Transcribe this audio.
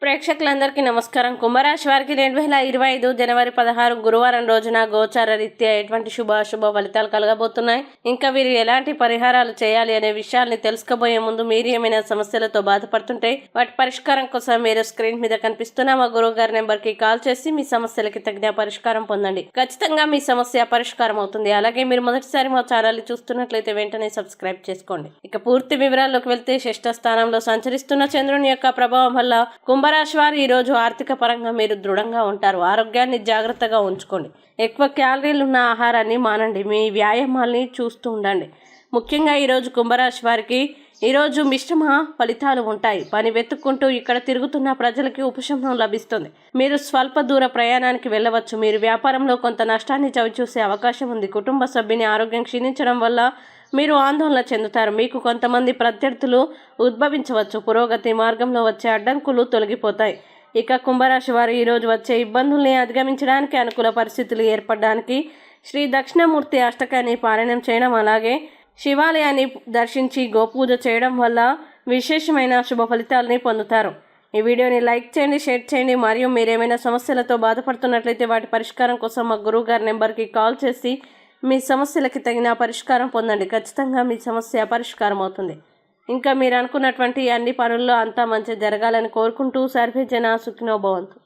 ప్రేక్షకులందరికీ నమస్కారం. కుంభరాశి వారికి 2025 జనవరి 16 గురువారం రోజున గోచార రీత్యా ఎటువంటి శుభాశుభ ఫలితాలు కలగబోతున్నాయి, ఇంకా వీరు ఎలాంటి పరిహారాలు చేయాలి అనే విషయాల్ని తెలుసుకోబోయే ముందు మీరు ఏమైనా సమస్యలతో బాధపడుతుంటే వాటి పరిష్కారం కోసం మీరు స్క్రీన్ మీద కనిపిస్తున్న మా గురువు గారి నెంబర్ కి కాల్ చేసి మీ సమస్యలకి తగిన పరిష్కారం పొందండి. ఖచ్చితంగా మీ సమస్య పరిష్కారం అవుతుంది. అలాగే మీరు మొదటిసారి మా ఛానల్ చూస్తున్నట్లయితే వెంటనే సబ్స్క్రైబ్ చేసుకోండి. ఇక పూర్తి వివరాల్లోకి వెళ్తే షష్ఠ స్థానంలో సంచరిస్తున్న చంద్రుని యొక్క ప్రభావం వల్ల కుంభరాశి వారు ఈ రోజు ఆర్థిక పరంగా మీరు దృఢంగా ఉంటారు. ఆరోగ్యాన్ని జాగ్రత్తగా ఉంచుకోండి. ఎక్కువ క్యాలరీలు ఉన్న ఆహారాన్ని మానండి. మీ వ్యాయామాల్ని చూస్తూ ఉండండి. ముఖ్యంగా ఈరోజు కుంభరాశి వారికి ఈరోజు మిశ్రమ ఫలితాలు ఉంటాయి. పని వెతుక్కుంటూ ఇక్కడ తిరుగుతున్న ప్రజలకి ఉపశమనం లభిస్తుంది. మీరు స్వల్ప దూర ప్రయాణానికి వెళ్ళవచ్చు. మీరు వ్యాపారంలో కొంత నష్టాన్ని చవిచూసే అవకాశం ఉంది. కుటుంబ సభ్యుని ఆరోగ్యం క్షీణించడం వల్ల మీరు ఆందోళన చెందుతారు. మీకు కొంతమంది ప్రత్యర్థులు ఉద్భవించవచ్చు. పురోగతి మార్గంలో వచ్చే అడ్డంకులు తొలగిపోతాయి. ఇక కుంభరాశి వారు ఈరోజు వచ్చే ఇబ్బందుల్ని అధిగమించడానికి అనుకూల పరిస్థితులు ఏర్పడడానికి శ్రీ దక్షిణామూర్తి అష్టకాన్ని పారాయణం చేయడం, అలాగే శివాలయాన్ని దర్శించి గోపూజ చేయడం వల్ల విశేషమైన శుభ ఫలితాలని పొందుతారు. ఈ వీడియోని లైక్ చేయండి, షేర్ చేయండి. మరియు మీరేమైనా సమస్యలతో బాధపడుతున్నట్లయితే వాటి పరిష్కారం కోసం మా గురువు గారి నెంబర్కి కాల్ చేసి మీ సమస్యలకి తగిన పరిష్కారం పొందండి. ఖచ్చితంగా మీ సమస్య పరిష్కారం అవుతుంది. ఇంకా మీరు అనుకున్నటువంటి అన్ని పనుల్లో అంతా మంచి జరగాలని కోరుకుంటూ సర్వే జన సుఖినో భవంతు.